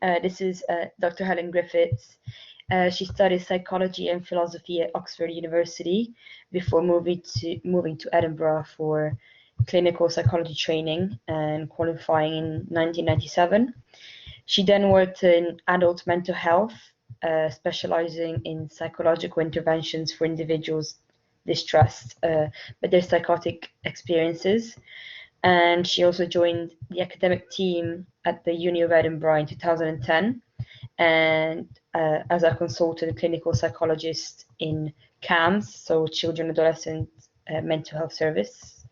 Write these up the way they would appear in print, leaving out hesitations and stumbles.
This is Dr. Helen Griffiths. She studied psychology and philosophy at Oxford University before moving to Edinburgh for clinical psychology training and qualifying in 1997. She then worked in adult mental health, specializing in psychological interventions for individuals distressed by their psychotic experiences. And she also joined the academic team at the Uni of Edinburgh in 2010, and as a consultant clinical psychologist in CAMS, so Children Adolescent Mental Health Service.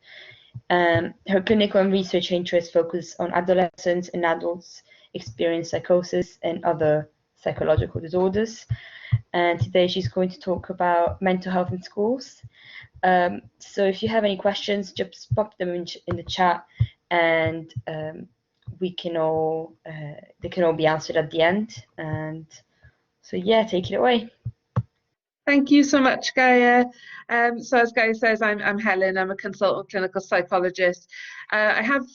Her clinical and research interests focus on adolescents and adults experience psychosis and other psychological disorders. And today she's going to talk about mental health in schools. So if you have any questions, just pop them in the chat, and they can all be answered at the end. And so yeah, take it away. Thank you so much, Gaia. So as Gaia says, I'm Helen. I'm a consultant clinical psychologist. I have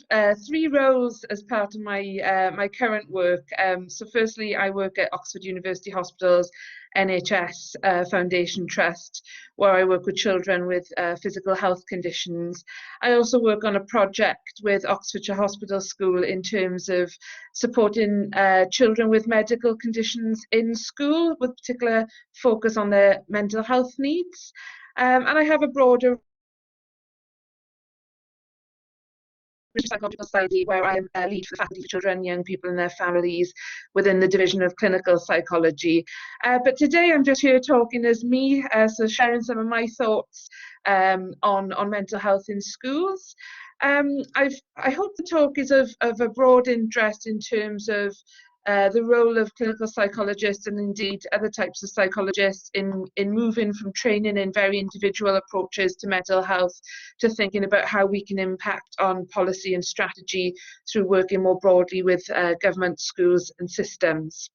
3 roles as part of my current work. So firstly, I work at Oxford University Hospitals NHS Foundation Trust, where I work with children with physical health conditions. I also work on a project with Oxfordshire Hospital School in terms of supporting children with medical conditions in school, with particular focus on their mental health needs. And I have a broader Psychological Society, where I am a lead for the faculty for children, young people and their families within the division of clinical psychology. But today I'm just here talking as me, so sharing some of my thoughts on mental health in schools. I hope the talk is of a broad interest in terms of the role of clinical psychologists and indeed other types of psychologists in moving from training in very individual approaches to mental health to thinking about how we can impact on policy and strategy through working more broadly with government, schools and systems.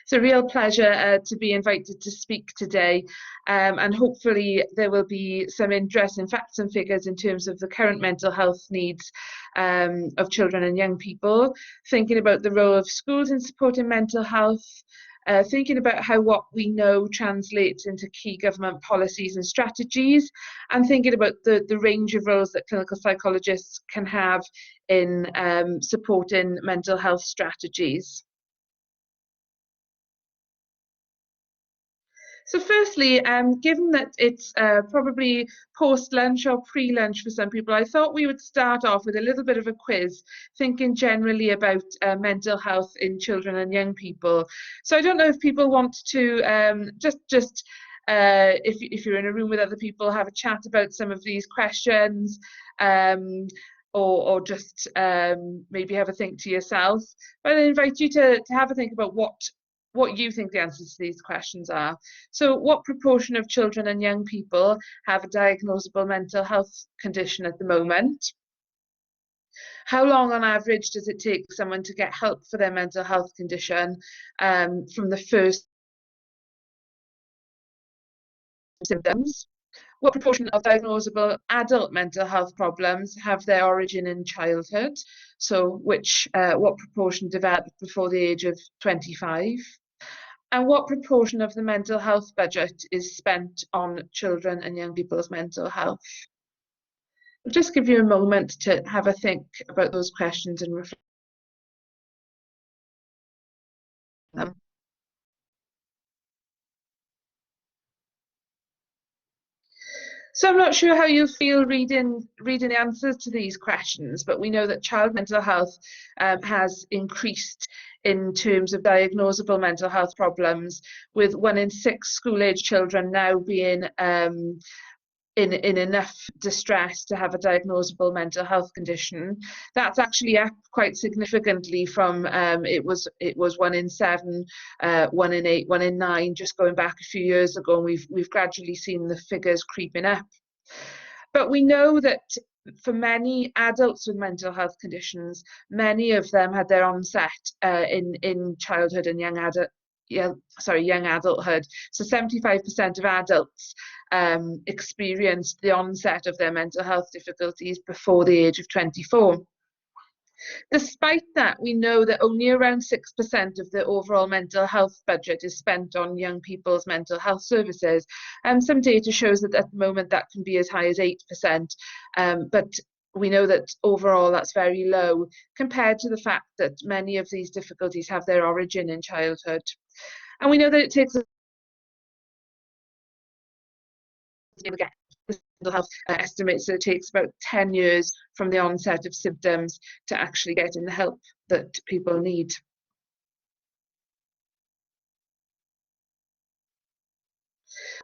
It's a real pleasure to be invited to speak today, and hopefully there will be some interesting facts and figures in terms of the current mental health needs of children and young people, thinking about the role of schools in supporting mental health, thinking about how what we know translates into key government policies and strategies, and thinking about the range of roles that clinical psychologists can have in supporting mental health strategies. So firstly, given that it's probably post-lunch or pre-lunch for some people, I thought we would start off with a little bit of a quiz, thinking generally about mental health in children and young people. So I don't know if people want to if you're in a room with other people, have a chat about some of these questions, or just maybe have a think to yourself. But I invite you to have a think about what you think the answers to these questions are. So what proportion of children and young people have a diagnosable mental health condition at the moment? How long on average does it take someone to get help for their mental health condition from the first symptoms? What proportion of diagnosable adult mental health problems have their origin in childhood? So what proportion developed before the age of 25? And what proportion of the mental health budget is spent on children and young people's mental health? I'll just give you a moment to have a think about those questions and reflect on them. So I'm not sure how you feel reading the answers to these questions, but we know that child mental health has increased in terms of diagnosable mental health problems, with 1 in 6 school-age children now being in enough distress to have a diagnosable mental health condition. That's actually up quite significantly from it was 1 in 7, 1 in 8, 1 in 9, just going back a few years ago, and we've gradually seen the figures creeping up. But we know that for many adults with mental health conditions, many of them had their onset in childhood and young adulthood. So 75% of adults experienced the onset of their mental health difficulties before the age of 24. Despite that, we know that only around 6% of the overall mental health budget is spent on young people's mental health services. And some data shows that at the moment that can be as high as 8%. But we know that overall that's very low compared to the fact that many of these difficulties have their origin in childhood. And we know that it takes mental health estimates that it takes about 10 years from the onset of symptoms to actually getting the help that people need.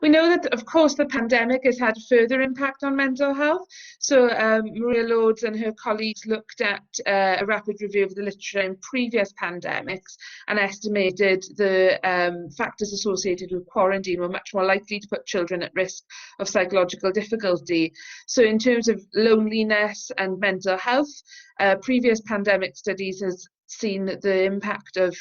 We know that, of course, the pandemic has had a further impact on mental health. So Maria Lourdes and her colleagues looked at a rapid review of the literature in previous pandemics and estimated the factors associated with quarantine were much more likely to put children at risk of psychological difficulty. So in terms of loneliness and mental health, previous pandemic studies has seen the impact of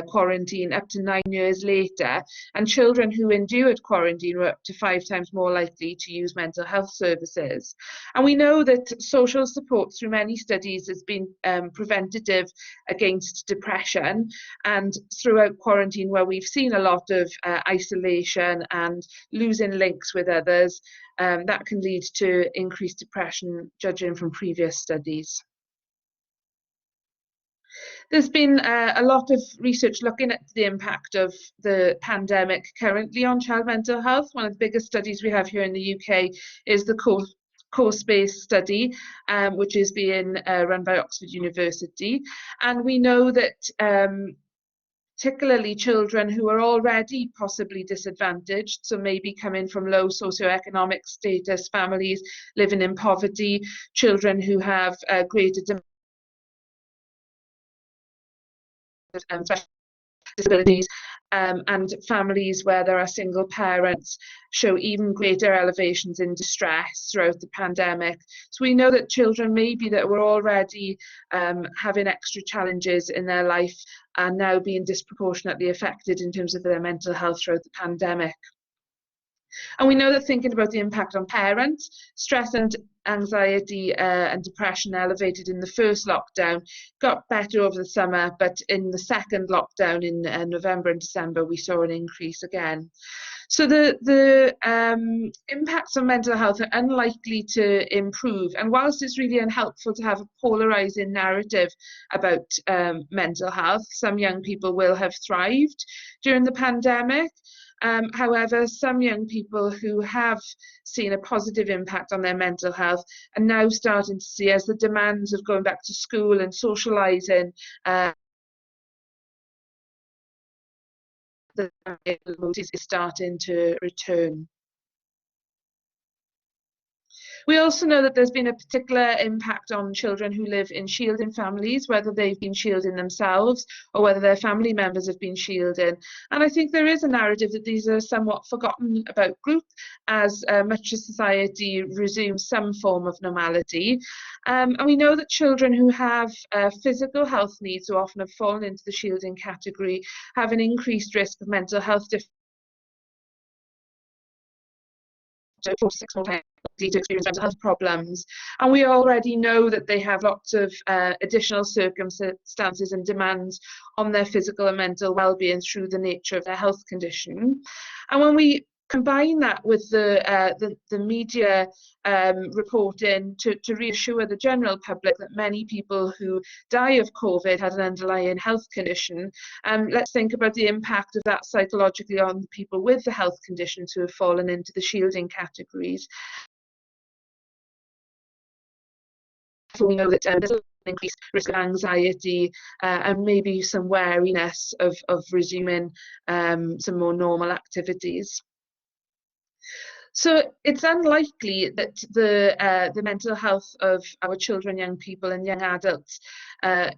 quarantine up to 9 years later, and children who endured quarantine were up to 5 times more likely to use mental health services. And we know that social support through many studies has been preventative against depression, and throughout quarantine where we've seen a lot of isolation and losing links with others, that can lead to increased depression, judging from previous studies. There's been a lot of research looking at the impact of the pandemic currently on child mental health. One of the biggest studies we have here in the UK is the course-based study, which is being run by Oxford University. And we know that particularly children who are already possibly disadvantaged, so maybe coming from low socioeconomic status families, living in poverty, children who have greater disabilities, and families where there are single parents show even greater elevations in distress throughout the pandemic. So we know that children maybe that were already having extra challenges in their life are now being disproportionately affected in terms of their mental health throughout the pandemic. And we know that thinking about the impact on parents, stress and anxiety and depression elevated in the first lockdown, got better over the summer, but in the second lockdown in November and December, we saw an increase again. So the impacts on mental health are unlikely to improve. And whilst it's really unhelpful to have a polarizing narrative about mental health, some young people will have thrived during the pandemic. However, some young people who have seen a positive impact on their mental health are now starting to see, as the demands of going back to school and socialising, the is starting to return. We also know that there's been a particular impact on children who live in shielding families, whether they've been shielding themselves or whether their family members have been shielding. And I think there is a narrative that these are somewhat forgotten about group as much as society resumes some form of normality. And we know that children who have physical health needs, who often have fallen into the shielding category, have an increased risk of mental health difficulties. So 4 to 6 more times likely to experience mental health problems. And we already know that they have lots of additional circumstances and demands on their physical and mental well-being through the nature of their health condition. And when we combine that with the media reporting to reassure the general public that many people who die of COVID had an underlying health condition, let's think about the impact of that psychologically on people with the health conditions who have fallen into the shielding categories. So we know that there's an increased risk of anxiety and maybe some wariness of resuming some more normal activities. So it's unlikely that the mental health of our children, young people and young adults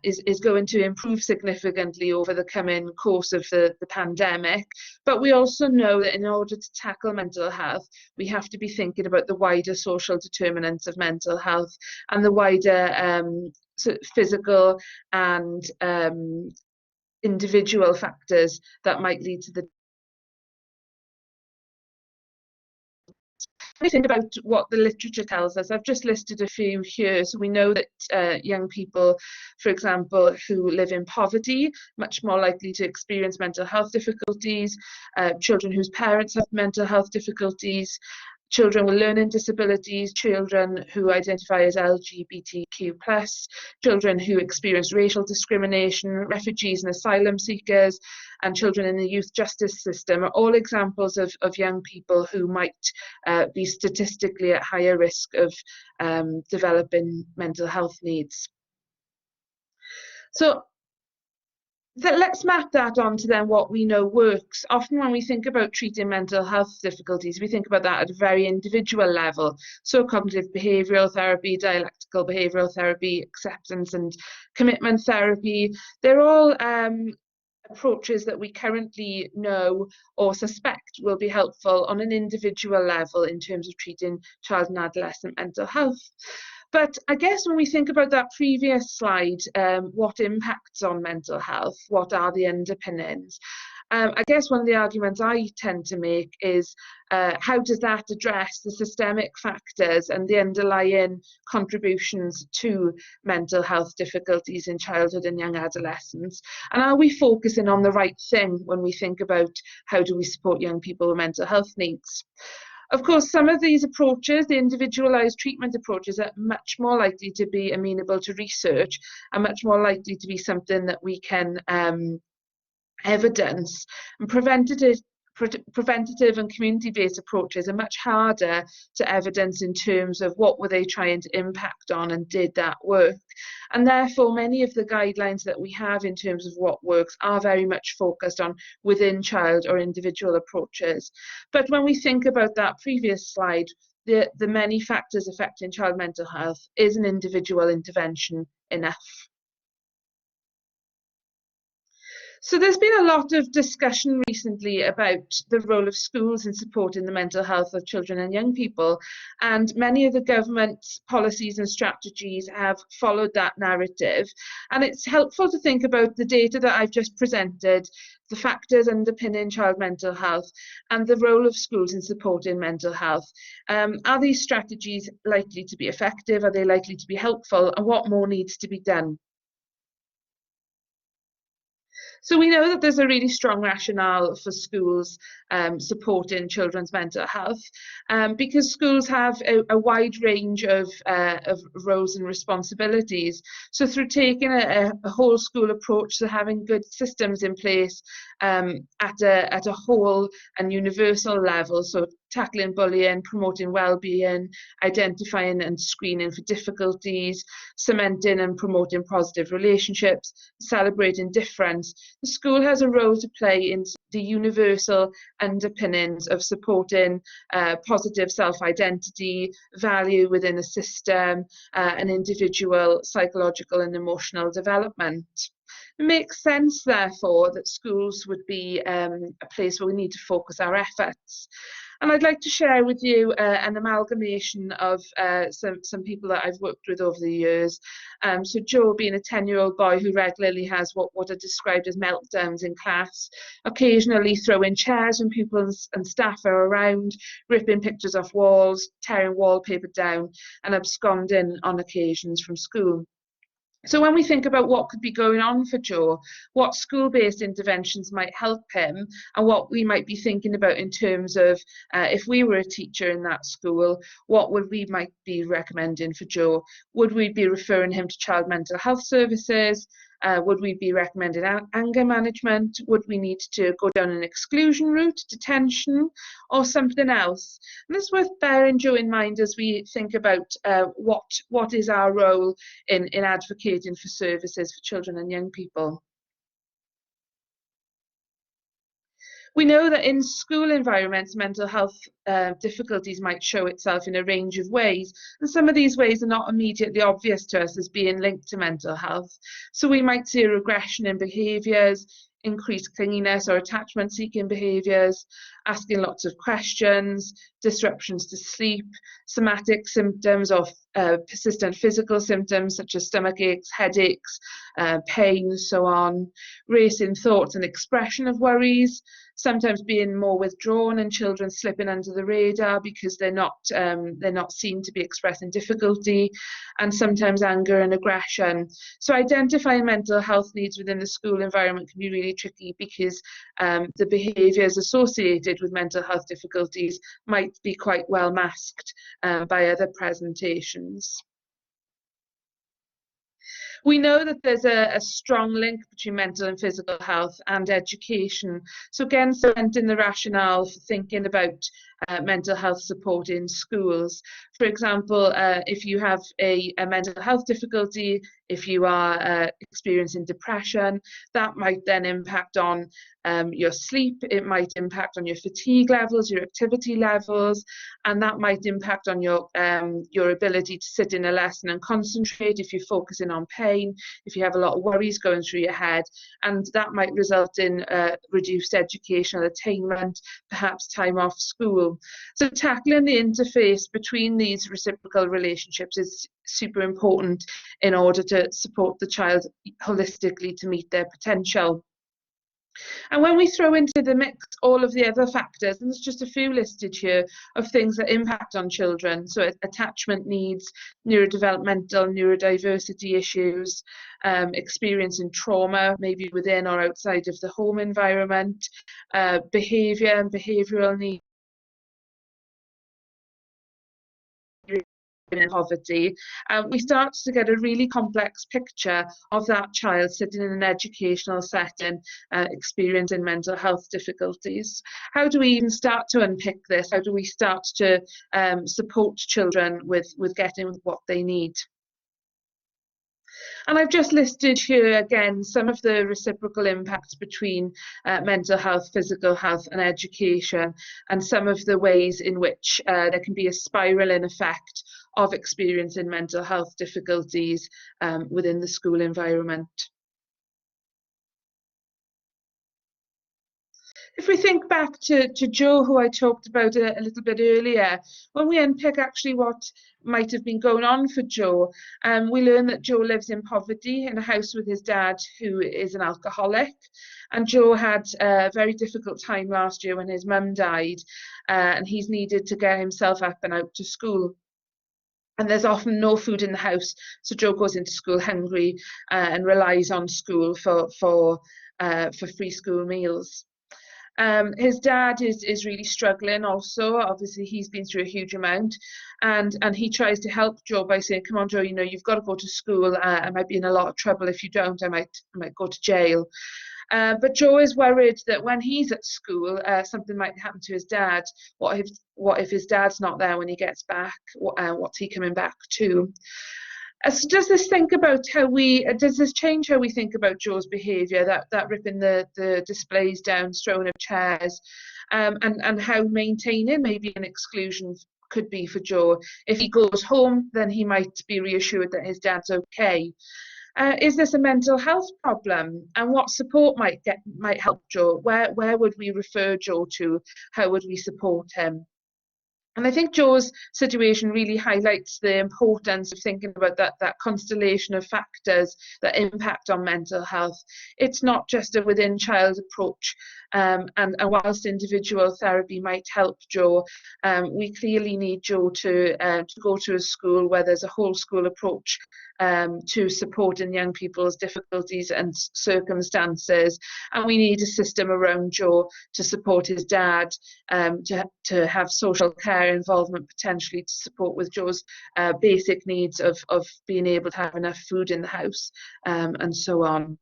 is going to improve significantly over the coming course of the pandemic. But we also know that in order to tackle mental health, we have to be thinking about the wider social determinants of mental health and the wider physical and individual factors that might lead to the we think about what the literature tells us, I've just listed a few here. So we know that young people, for example, who live in poverty, much more likely to experience mental health difficulties, children whose parents have mental health difficulties, children with learning disabilities, children who identify as LGBTQ+, children who experience racial discrimination, refugees and asylum seekers, and children in the youth justice system are all examples of young people who might be statistically at higher risk of developing mental health needs. So let's map that onto then what we know works. Often when we think about treating mental health difficulties, we think about that at a very individual level. So cognitive behavioural therapy, dialectical behavioural therapy, acceptance and commitment therapy, they're all approaches that we currently know or suspect will be helpful on an individual level in terms of treating child and adolescent mental health. But I guess when we think about that previous slide, what impacts on mental health, what are the underpinnings? I guess one of the arguments I tend to make is how does that address the systemic factors and the underlying contributions to mental health difficulties in childhood and young adolescents? And are we focusing on the right thing when we think about how do we support young people with mental health needs? Of course, some of these approaches, the individualised treatment approaches, are much more likely to be amenable to research and much more likely to be something that we can evidence. And preventative and community-based approaches are much harder to evidence in terms of what were they trying to impact on and did that work. And therefore, many of the guidelines that we have in terms of what works are very much focused on within child or individual approaches. But when we think about that previous slide, the many factors affecting child mental health, is an individual intervention enough? So there's been a lot of discussion recently about the role of schools in supporting the mental health of children and young people, and many of the government's policies and strategies have followed that narrative. And it's helpful to think about the data that I've just presented, the factors underpinning child mental health, and the role of schools in supporting mental health. Are these strategies likely to be effective? Are they likely to be helpful? And what more needs to be done? So we know that there's a really strong rationale for schools supporting children's mental health because schools have a wide range of roles and responsibilities. So through taking a whole school approach to having good systems in place at a whole and universal level, so tackling bullying, promoting well-being, identifying and screening for difficulties, cementing and promoting positive relationships, celebrating difference. The school has a role to play in the universal underpinnings of supporting positive self-identity, value within a system, and individual psychological and emotional development. It makes sense, therefore, that schools would be a place where we need to focus our efforts. And I'd like to share with you an amalgamation of some people that I've worked with over the years. So Joe, being a 10-year-old boy who regularly has what are described as meltdowns in class, occasionally throwing chairs when pupils and staff are around, ripping pictures off walls, tearing wallpaper down, and absconding on occasions from school. So when we think about what could be going on for Joe, what school-based interventions might help him, and what we might be thinking about in terms of if we were a teacher in that school, what would we might be recommending for Joe? Would we be referring him to child mental health services? Would we be recommending anger management? Would we need to go down an exclusion route, detention, or something else? And it's worth bearing Joe in mind as we think about what is our role in advocating for services for children and young people. We know that in school environments, mental health difficulties might show itself in a range of ways, and some of these ways are not immediately obvious to us as being linked to mental health. So we might see a regression in behaviours, increased clinginess or attachment-seeking behaviours, asking lots of questions, disruptions to sleep, somatic symptoms of persistent physical symptoms such as stomach aches, headaches, pain, so on, racing thoughts and expression of worries, sometimes being more withdrawn and children slipping under the radar because they're not seen to be expressing difficulty, and sometimes anger and aggression. So identifying mental health needs within the school environment can be really tricky because the behaviours associated with mental health difficulties might be quite well masked by other presentations. We know that there's a strong link between mental and physical health and education. So again, cementing the rationale for thinking about mental health support in schools. For example, if you have a mental health difficulty, if you are experiencing depression, that might then impact on your sleep, it might impact on your fatigue levels, your activity levels, and that might impact on your ability to sit in a lesson and concentrate if you're focusing on pain, if you have a lot of worries going through your head, and that might result in reduced educational attainment, perhaps time off school. So tackling the interface between these reciprocal relationships is super important in order to support the child holistically to meet their potential. And when we throw into the mix all of the other factors, and there's just a few listed here of things that impact on children, so attachment needs, neurodevelopmental, neurodiversity issues, experiencing trauma, maybe within or outside of the home environment, behaviour and behavioural needs, in poverty, we start to get a really complex picture of that child sitting in an educational setting experiencing mental health difficulties. How do we even start to unpick this? How do we start to support children with getting what they need? And I've just listed here again some of the reciprocal impacts between mental health, physical health and education, and some of the ways in which there can be a spiralling effect of experiencing mental health difficulties within the school environment. If we think back to Jo, who I talked about a little bit earlier, when we unpick actually what might have been going on for Jo, we learn that Jo lives in poverty in a house with his dad, who is an alcoholic. And Jo had a very difficult time last year when his mum died, and he's needed to get himself up and out to school. And there's often no food in the house, so Jo goes into school hungry and relies on school for free school meals. His dad is really struggling also. Obviously, he's been through a huge amount, and he tries to help Jo by saying, come on, Jo, you know, you've got to go to school. I might be in a lot of trouble if you don't. I might go to jail. But Jo is worried that when he's at school, something might happen to his dad. What if his dad's not there when he gets back? What's he coming back to? So does this change how we think about Jo's behaviour, that ripping the displays down, throwing of chairs, and how maintaining maybe an exclusion could be for Jo? If he goes home, then he might be reassured that his dad's okay. Is this a mental health problem? And what support might help Jo? Where would we refer Jo to? How would we support him? And I think Jo's situation really highlights the importance of thinking about that constellation of factors that impact on mental health. It's not just a within-child approach, and whilst individual therapy might help Jo, we clearly need Jo to go to a school where there's a whole school approach to supporting young people's difficulties and circumstances, and we need a system around Jo to support his dad, to have social care involvement potentially to support with Jo's basic needs of being able to have enough food in the house, and so on.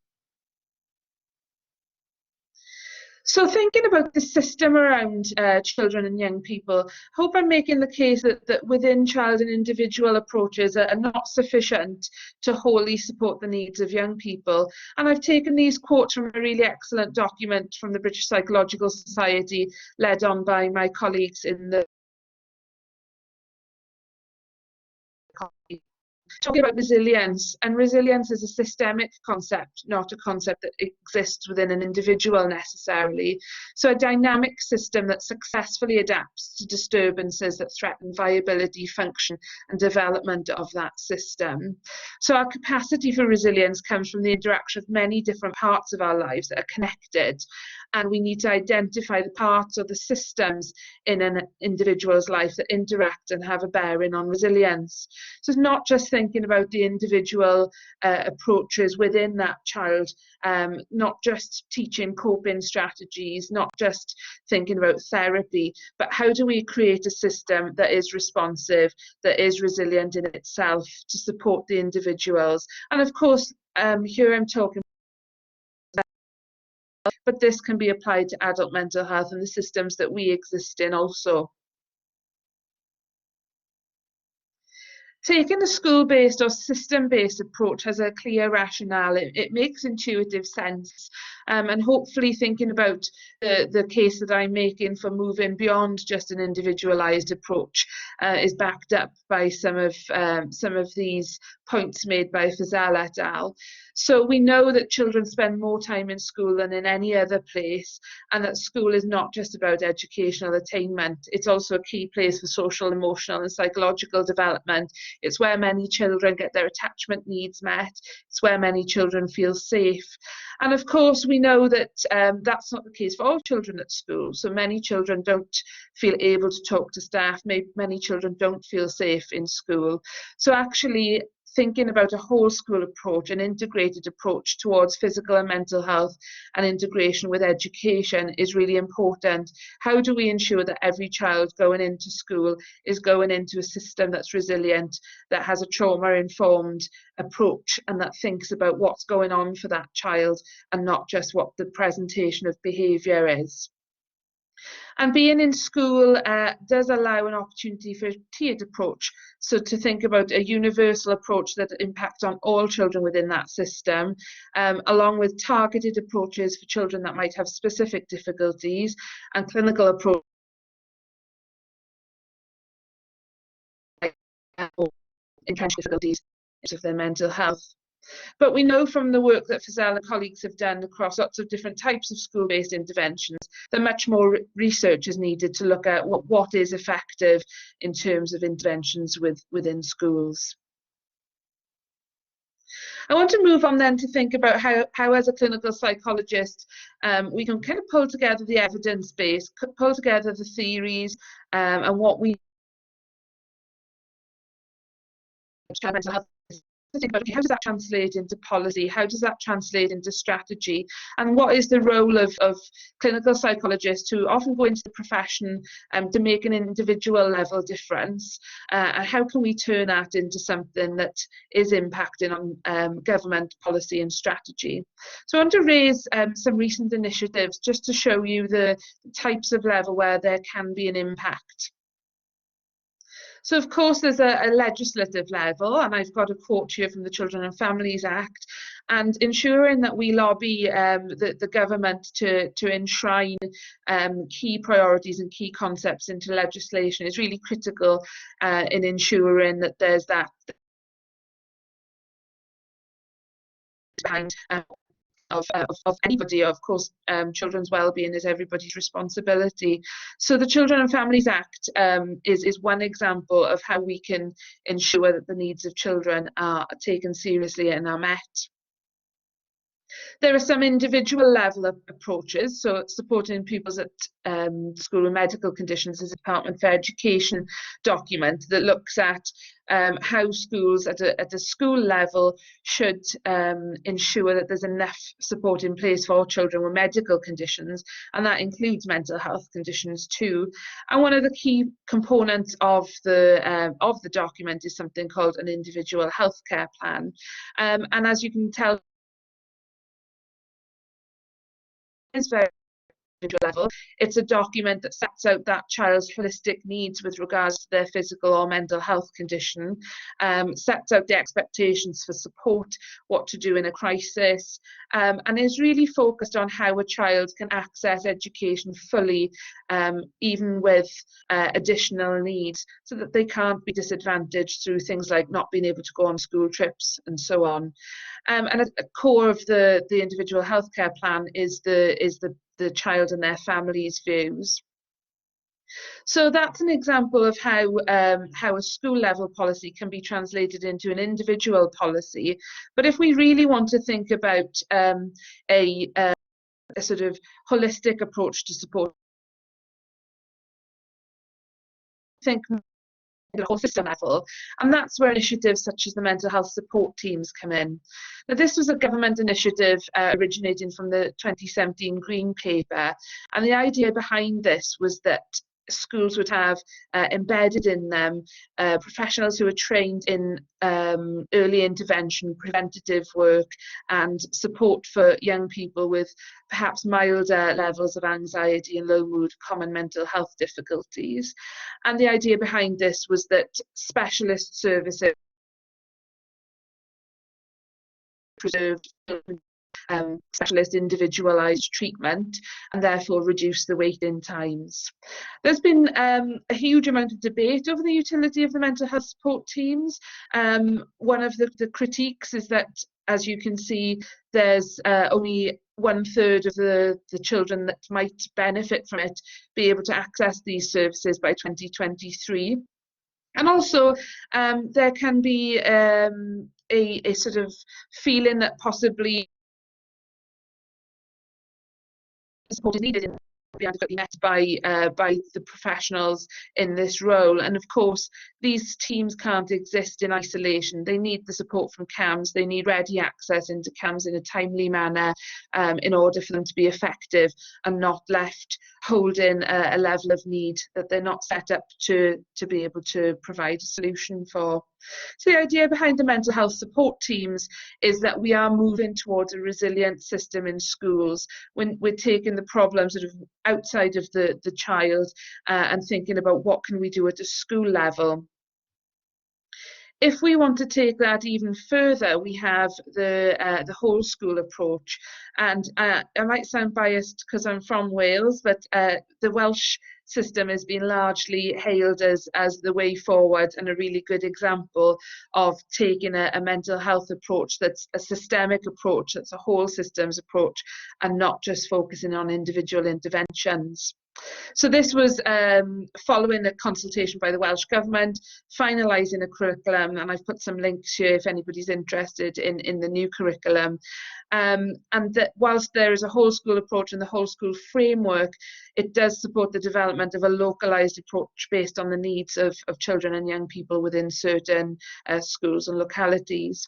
So thinking about the system around children and young people, I hope I'm making the case that within child and individual approaches are not sufficient to wholly support the needs of young people. And I've taken these quotes from a really excellent document from the British Psychological Society, led on by my colleagues in the talking about resilience, and resilience is a systemic concept, not a concept that exists within an individual necessarily. So a dynamic system that successfully adapts to disturbances that threaten viability, function, and development of that system. So our capacity for resilience comes from the interaction of many different parts of our lives that are connected, and we need to identify the parts or the systems in an individual's life that interact and have a bearing on resilience. So it's not just thinking about the individual approaches within that child, not just teaching coping strategies, not just thinking about therapy, but how do we create a system that is responsive, that is resilient in itself to support the individuals. And of course, here I'm talking, but this can be applied to adult mental health and the systems that we exist in also. Taking a school-based or system-based approach has a clear rationale. It makes intuitive sense, and hopefully thinking about the case that I'm making for moving beyond just an individualised approach is backed up by some of these points made by Fazal et al. So we know that children spend more time in school than in any other place, and that school is not just about educational attainment. It's also a key place for social, emotional, and psychological development. It's where many children get their attachment needs met. It's where many children feel safe. And of course, we know that that's not the case for all children at school. So many children don't feel able to talk to staff. Many children don't feel safe in school. So actually, thinking about a whole school approach, an integrated approach towards physical and mental health and integration with education is really important. How do we ensure that every child going into school is going into a system that's resilient, that has a trauma-informed approach, and that thinks about what's going on for that child and not just what the presentation of behaviour is? And being in school does allow an opportunity for a tiered approach. So to think about a universal approach that impacts on all children within that system, along with targeted approaches for children that might have specific difficulties, and clinical approach entrenched difficulties of their mental health. But we know from the work that Fazal and colleagues have done across lots of different types of school-based interventions that much more research is needed to look at what is effective in terms of interventions within schools. I want to move on then to think about how as a clinical psychologist, we can kind of pull together the evidence base, pull together the theories, and what we mental health. Think about, okay, how does that translate into policy? How does that translate into strategy? And what is the role of clinical psychologists who often go into the profession to make an individual level difference? And how can we turn that into something that is impacting on government policy and strategy? So I want to raise some recent initiatives just to show you the types of level where there can be an impact. So of course there's a legislative level, and I've got a quote here from the Children and Families Act, and ensuring that we lobby the government to enshrine key priorities and key concepts into legislation is really critical in ensuring that there's that behind of anybody. Of course, children's well-being is everybody's responsibility. So the Children and Families Act is one example of how we can ensure that the needs of children are taken seriously and are met. There are some individual level approaches, so supporting pupils at school with medical conditions is a Department for Education document that looks at how schools at a school level should ensure that there's enough support in place for children with medical conditions, and that includes mental health conditions too. And one of the key components of the document is something called an individual healthcare plan, and as you can tell, is very level. It's a document that sets out that child's holistic needs with regards to their physical or mental health condition, sets out the expectations for support, what to do in a crisis, and is really focused on how a child can access education fully, even with additional needs, so that they can't be disadvantaged through things like not being able to go on school trips and so on. And at the core of the individual healthcare plan is the child and their family's views. So that's an example of how a school level policy can be translated into an individual policy. But if we really want to think about a sort of holistic approach to support, think the whole system level, and that's where initiatives such as the mental health support teams come in. Now, this was a government initiative originating from the 2017 Green Paper, and the idea behind this was that schools would have embedded in them professionals who are trained in early intervention, preventative work, and support for young people with perhaps milder levels of anxiety and low mood, common mental health difficulties. And the idea behind this was that specialist services preserved specialist individualised treatment and therefore reduce the waiting times. There's been a huge amount of debate over the utility of the mental health support teams. One of the critiques is that, as you can see, there's only 1/3 of the children that might benefit from it be able to access these services by 2023. And also there can be a sort of feeling that possibly support is needed and be adequately met by the professionals in this role. And of course, these teams can't exist in isolation. They need the support from CAMHS. They need ready access into CAMHS in a timely manner in order for them to be effective and not left holding a level of need that they're not set up to be able to provide a solution for. So the idea behind the mental health support teams is that we are moving towards a resilient system in schools when we're taking the problem sort of outside of the child and thinking about what can we do at a school level. If we want to take that even further, we have the whole school approach. And I might sound biased because I'm from Wales, but the Welsh system has been largely hailed as the way forward and a really good example of taking a mental health approach that's a systemic approach, that's a whole systems approach, and not just focusing on individual interventions. So this was following a consultation by the Welsh Government, finalising a curriculum, and I've put some links here if anybody's interested in the new curriculum. And that whilst there is a whole school approach and the whole school framework, it does support the development of a localised approach based on the needs of children and young people within certain schools and localities.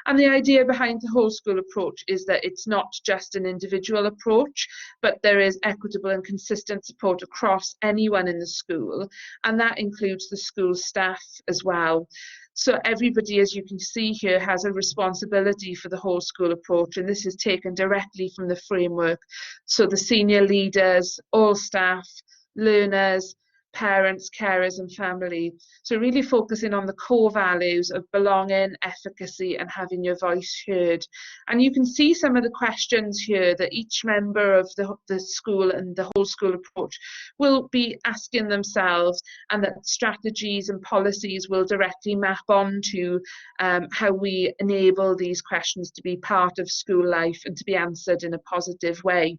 And the idea behind the whole school approach is that it's not just an individual approach, but there is equitable and consistent support across anyone in the school, and that includes the school staff as well. So everybody, as you can see here, has a responsibility for the whole school approach, and this is taken directly from the framework. So the senior leaders, all staff, learners, parents, carers and family. So really focusing on the core values of belonging, efficacy and having your voice heard. And you can see some of the questions here that each member of the school and the whole school approach will be asking themselves, and that strategies and policies will directly map onto how we enable these questions to be part of school life and to be answered in a positive way.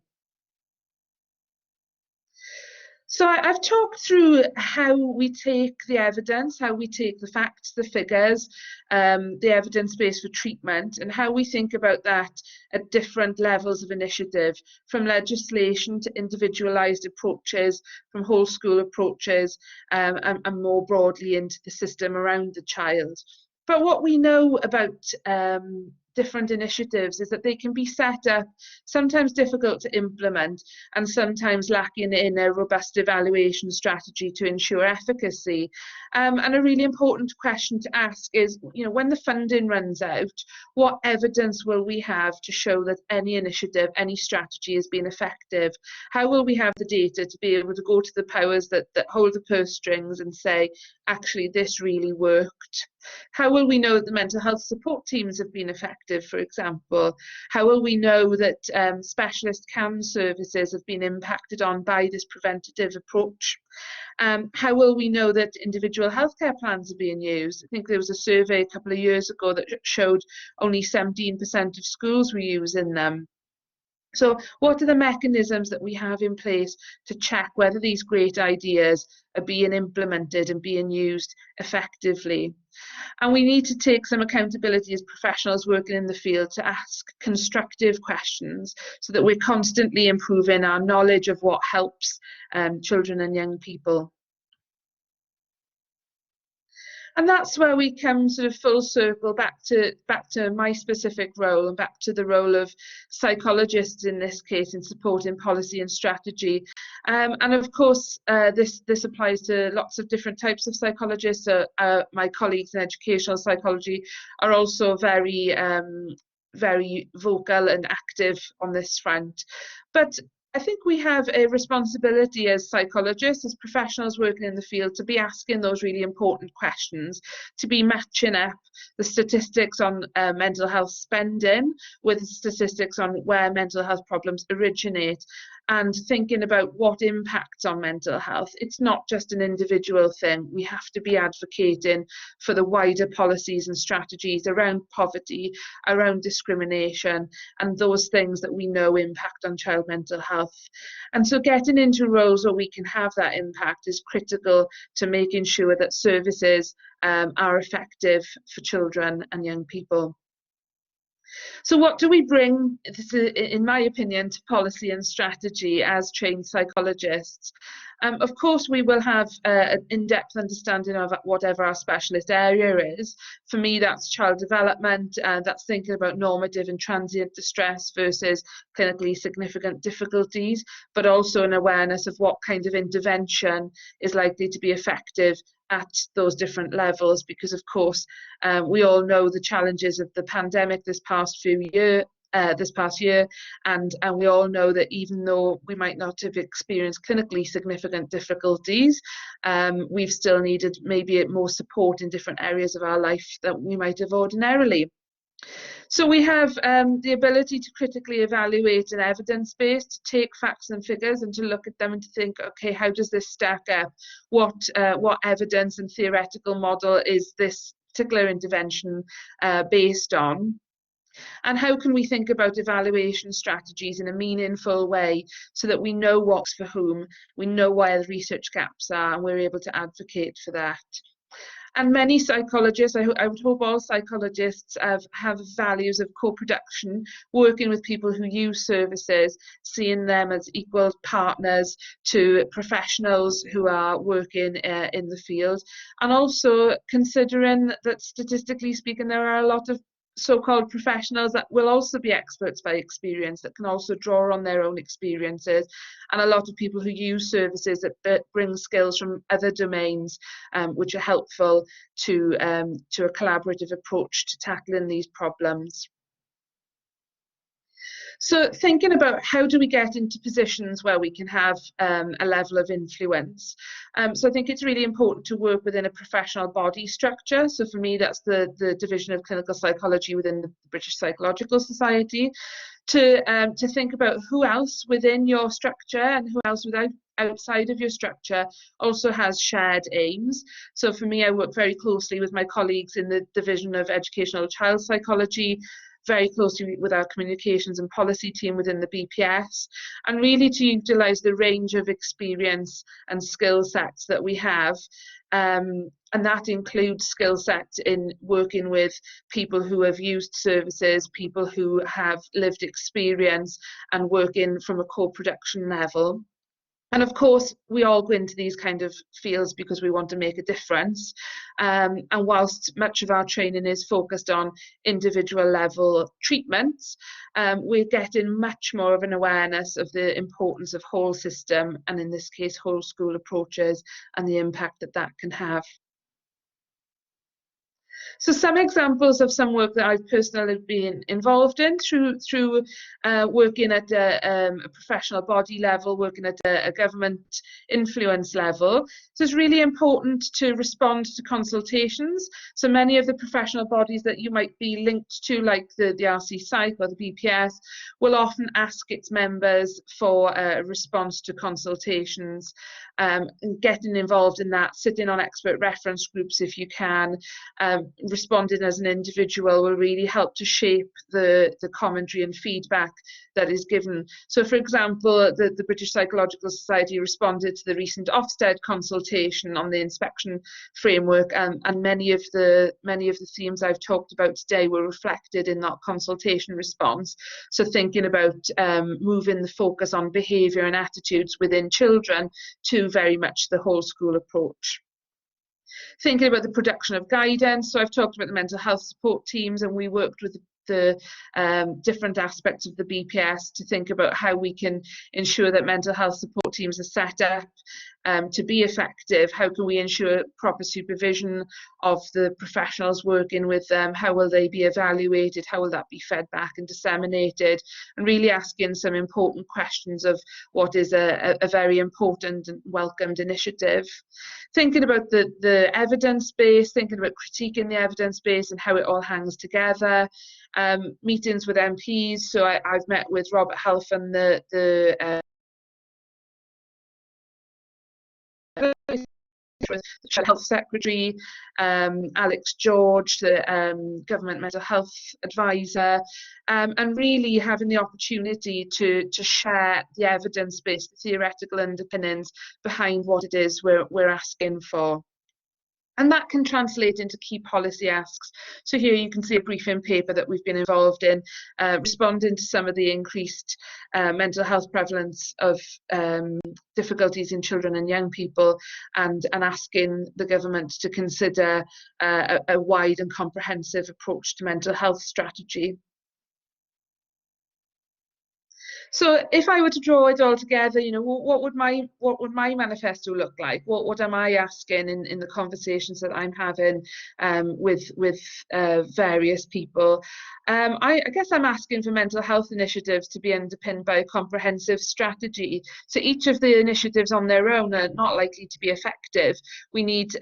So I've talked through how we take the evidence, how we take the facts, the figures, the evidence base for treatment, and how we think about that at different levels of initiative, from legislation to individualised approaches, from whole school approaches, and more broadly into the system around the child. But what we know about different initiatives is that they can be set up, sometimes difficult to implement, and sometimes lacking in a robust evaluation strategy to ensure efficacy. And a really important question to ask is, when the funding runs out, what evidence will we have to show that any initiative, any strategy has been effective? How will we have the data to be able to go to the powers that hold the purse strings and say, actually, this really worked? How will we know that the mental health support teams have been effective, for example? How will we know that specialist CAM services have been impacted on by this preventative approach? How will we know that individual healthcare plans are being used? I think there was a survey a couple of years ago that showed only 17% of schools were using them. So what are the mechanisms that we have in place to check whether these great ideas are being implemented and being used effectively? And we need to take some accountability as professionals working in the field to ask constructive questions so that we're constantly improving our knowledge of what helps children and young people. And that's where we come sort of full circle back to my specific role and back to the role of psychologists in this case in supporting policy and strategy. And of course, this applies to lots of different types of psychologists. My colleagues in educational psychology are also very vocal and active on this front. But I think we have a responsibility as psychologists, as professionals working in the field, to be asking those really important questions, to be matching up the statistics on mental health spending with statistics on where mental health problems originate, and thinking about what impacts on mental health. It's not just an individual thing. We have to be advocating for the wider policies and strategies around poverty, around discrimination, and those things that we know impact on child mental health. And so getting into roles where we can have that impact is critical to making sure that services are effective for children and young people. So what do we bring, in my opinion, to policy and strategy as trained psychologists? Of course, we will have an in-depth understanding of whatever our specialist area is. For me, that's child development, that's thinking about normative and transient distress versus clinically significant difficulties, but also an awareness of what kind of intervention is likely to be effective at those different levels, because of course we all know the challenges of the pandemic this past year, and we all know that even though we might not have experienced clinically significant difficulties, we've still needed maybe more support in different areas of our life that we might have ordinarily. So we have the ability to critically evaluate an evidence base, to take facts and figures and to look at them and to think, okay, how does this stack up? What evidence and theoretical model is this particular intervention based on? And how can we think about evaluation strategies in a meaningful way so that we know what's for whom, we know where the research gaps are, and we're able to advocate for that. And many psychologists, I would hope all psychologists have values of co-production, working with people who use services, seeing them as equal partners to professionals who are working in the field, and also considering that statistically speaking, there are a lot of so-called professionals that will also be experts by experience, that can also draw on their own experiences, and a lot of people who use services that bring skills from other domains, which are helpful to a collaborative approach to tackling these problems. So thinking about how do we get into positions where we can have a level of influence. So I think it's really important to work within a professional body structure. So for me, that's the Division of Clinical Psychology within the British Psychological Society, to think about who else within your structure and who else outside of your structure also has shared aims. So for me, I work very closely with my colleagues in the Division of Educational Child Psychology, very closely with our communications and policy team within the BPS, and really to utilise the range of experience and skill sets that we have. And that includes skill sets in working with people who have used services, people who have lived experience, and working from a co-production level. And of course, we all go into these kind of fields because we want to make a difference. And whilst much of our training is focused on individual level treatments, we're getting much more of an awareness of the importance of whole system, and in this case, whole school approaches, and the impact that that can have. So some examples of some work that I've personally been involved in through working at a professional body level, working at a government influence level. So it's really important to respond to consultations. So many of the professional bodies that you might be linked to, like the RC Psych or the BPS, will often ask its members for a response to consultations, and getting involved in that, sitting on expert reference groups if you can, responding as an individual will really help to shape the commentary and feedback that is given. So for example, the British Psychological Society responded to the recent Ofsted consultation on the inspection framework, and many of the themes I've talked about today were reflected in that consultation response. So thinking about moving the focus on behaviour and attitudes within children to very much the whole school approach. Thinking about the production of guidance. So I've talked about the mental health support teams, and we worked with the different aspects of the BPS to think about how we can ensure that mental health support teams are set up to be effective. How can we ensure proper supervision of the professionals working with them? How will they be evaluated? How will that be fed back and disseminated? And really asking some important questions of what is a very important and welcomed initiative. Thinking about the evidence base, thinking about critiquing the evidence base and how it all hangs together. Meetings with MPs. So I've met with Robert Halfon, the Health Secretary, Alex George, the Government Mental Health Advisor, and really having the opportunity to share the evidence-based, the theoretical underpinnings behind what it is we're asking for. And that can translate into key policy asks. So here you can see a briefing paper that we've been involved in, responding to some of the increased mental health prevalence of difficulties in children and young people, and asking the government to consider a wide and comprehensive approach to mental health strategy. So if I were to draw it all together, you know, what would my manifesto look like? What am I asking in the conversations that I'm having with various people? I guess I'm asking for mental health initiatives to be underpinned by a comprehensive strategy. So each of the initiatives on their own are not likely to be effective. We need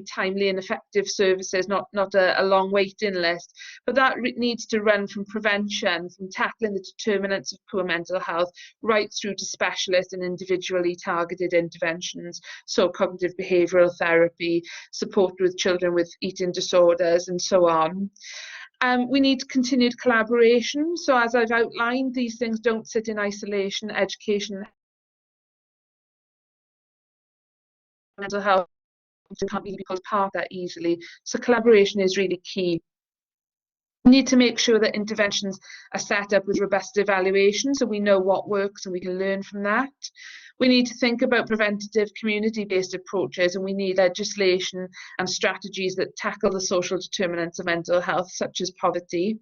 timely and effective services, not a long waiting list. But that needs to run from prevention, from tackling the determinants of poor mental health, right through to specialist and individually targeted interventions. So cognitive behavioural therapy, support with children with eating disorders, and so on. We need continued collaboration. So as I've outlined, these things don't sit in isolation. Education, mental health can't really be pulled apart that easily. So collaboration is really key. We need to make sure that interventions are set up with robust evaluation, so we know what works and we can learn from that. We need to think about preventative community-based approaches, and we need legislation and strategies that tackle the social determinants of mental health, such as poverty.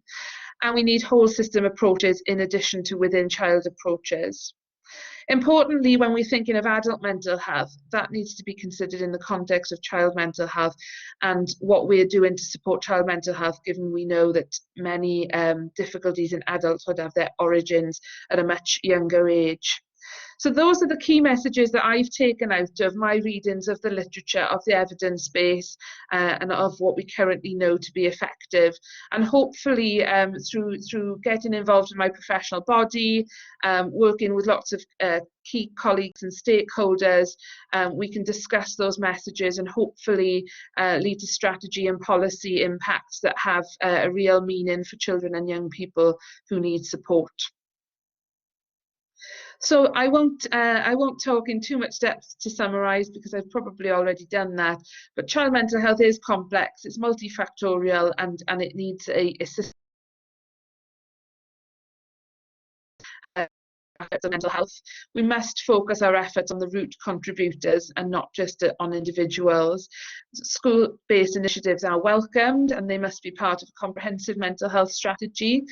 And we need whole system approaches in addition to within child approaches. Importantly, when we're thinking of adult mental health, that needs to be considered in the context of child mental health and what we're doing to support child mental health, given we know that many difficulties in adulthood have their origins at a much younger age. So those are the key messages that I've taken out of my readings of the literature, of the evidence base, and of what we currently know to be effective. And hopefully through getting involved in my professional body, working with lots of key colleagues and stakeholders, we can discuss those messages and hopefully lead to strategy and policy impacts that have a real meaning for children and young people who need support. So I won't talk in too much depth to summarise, because I've probably already done that. But child mental health is complex, it's multifactorial, and it needs a system aspects of mental health, we must focus our efforts on the root contributors and not just on individuals. School-based initiatives are welcomed and they must be part of a comprehensive mental health strategy.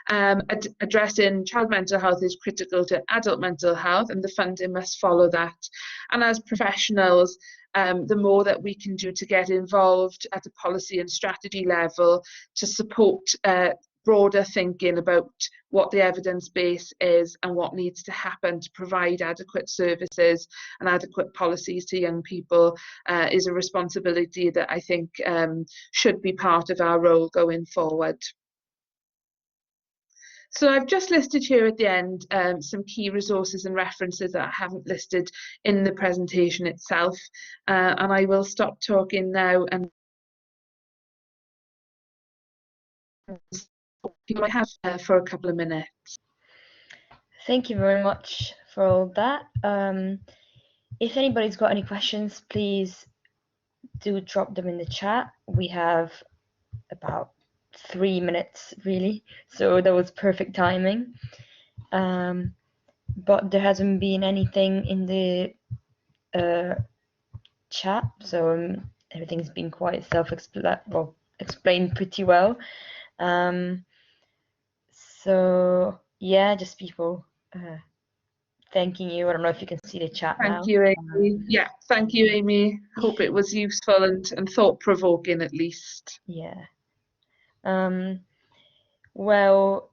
Addressing child mental health is critical to adult mental health, and the funding must follow that. And as professionals, the more that we can do to get involved at a policy and strategy level to support broader thinking about what the evidence base is and what needs to happen to provide adequate services and adequate policies to young people is a responsibility that I think should be part of our role going forward. So I've just listed here at the end some key resources and references that I haven't listed in the presentation itself, and I will stop talking now and people I have for a couple of minutes. Thank you very much for all that. If anybody's got any questions, please do drop them in the chat. We have about 3 minutes really, so that was perfect timing. But there hasn't been anything in the chat, so everything's been quite explained pretty well. So yeah, just people thanking you. I don't know if you can see the chat now. Thank you, Amy. Yeah, thank you, Amy. Hope it was useful and thought-provoking at least. Yeah. Well,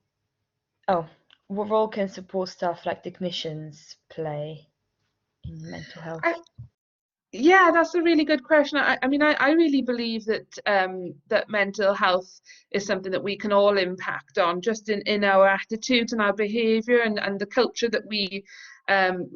what role can support staff like technicians play in mental health? Yeah, that's a really good question. I mean, I really believe that that mental health is something that we can all impact on, just in our attitudes and our behaviour and the culture that we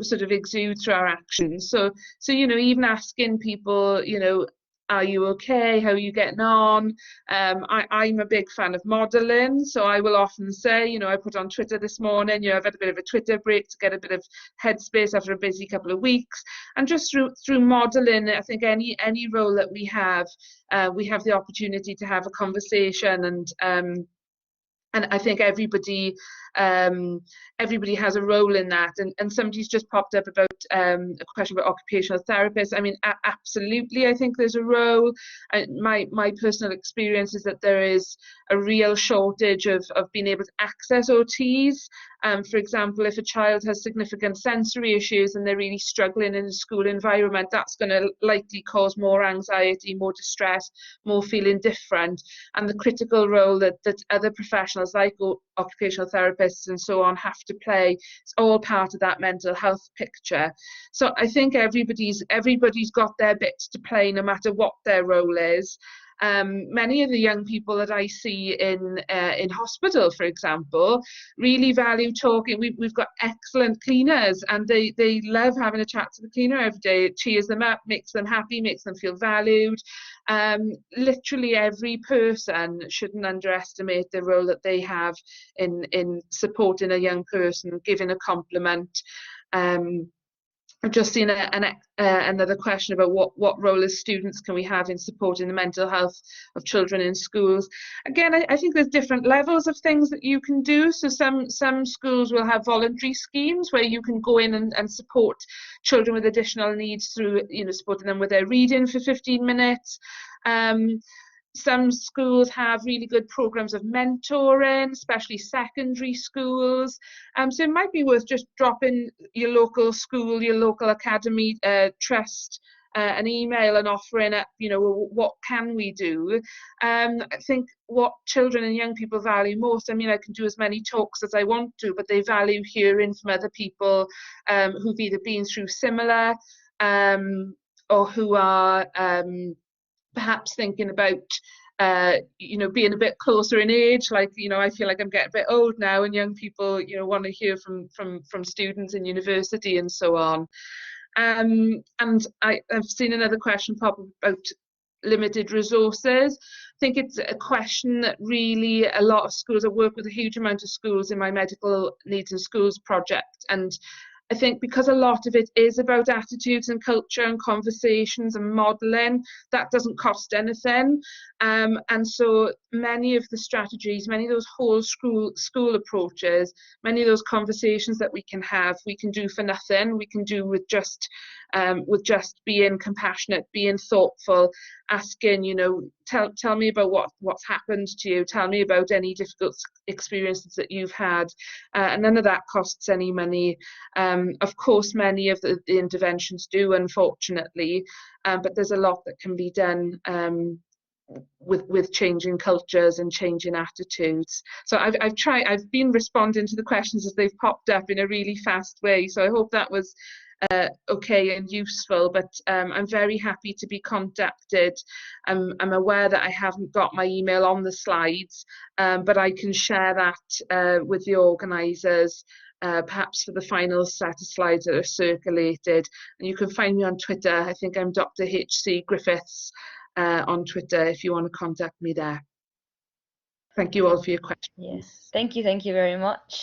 sort of exude through our actions. So you know, even asking people, you know, are you okay? How are you getting on? I'm a big fan of modelling, so I will often say, you know, I put on Twitter this morning, you know, I've had a bit of a Twitter break to get a bit of headspace after a busy couple of weeks. And just through modelling, I think any role that we have the opportunity to have a conversation, and I think everybody has a role in that. And somebody's just popped up about a question about occupational therapists. I mean, absolutely, I think there's a role. My personal experience is that there is a real shortage of being able to access OTs. For example, if a child has significant sensory issues and they're really struggling in a school environment, that's going to likely cause more anxiety, more distress, more feeling different. And the critical role that other professionals like occupational therapists and so on have to play, it's all part of that mental health picture. So I think everybody's got their bit to play, no matter what their role is. Many of the young people that I see in hospital, for example, really value talking. We've got excellent cleaners, and they love having a chat to the cleaner every day. It cheers them up, makes them happy, makes them feel valued. Literally every person shouldn't underestimate the role that they have in supporting a young person, giving a compliment. I've just seen another question about what role as students can we have in supporting the mental health of children in schools. Again, I think there's different levels of things that you can do. So some schools will have voluntary schemes where you can go in and support children with additional needs through, you know, supporting them with their reading for 15 minutes. Some schools have really good programs of mentoring, especially secondary schools. So it might be worth just dropping your local school, your local academy trust an email and offering up, you know, what can we do? I think what children and young people value most, I mean, I can do as many talks as I want to, but they value hearing from other people who've either been through similar or who are perhaps thinking about you know, being a bit closer in age. Like, you know, I feel like I'm getting a bit old now, and young people, you know, want to hear from students in university and so on. And I've seen another question pop up about limited resources. I think it's a question that really a lot of schools, I work with a huge amount of schools in my medical needs and schools project, and I think because a lot of it is about attitudes and culture and conversations and modelling, that doesn't cost anything. And so many of the strategies, many of those whole school approaches, many of those conversations that we can have, we can do for nothing. We can do with just being compassionate, being thoughtful, asking, you know, tell me about what's happened to you. Tell me about any difficult experiences that you've had. And none of that costs any money. Of course, many of the interventions do, unfortunately, but there's a lot that can be done with changing cultures and changing attitudes. So I've been responding to the questions as they've popped up in a really fast way. So I hope that was okay and useful, but I'm very happy to be contacted. I'm aware that I haven't got my email on the slides, but I can share that with the organisers, perhaps for the final set of slides that are circulated. And you can find me on Twitter. I think I'm Dr. H.C. Griffiths on Twitter if you want to contact me there. Thank you all for your questions. Yes, thank you very much.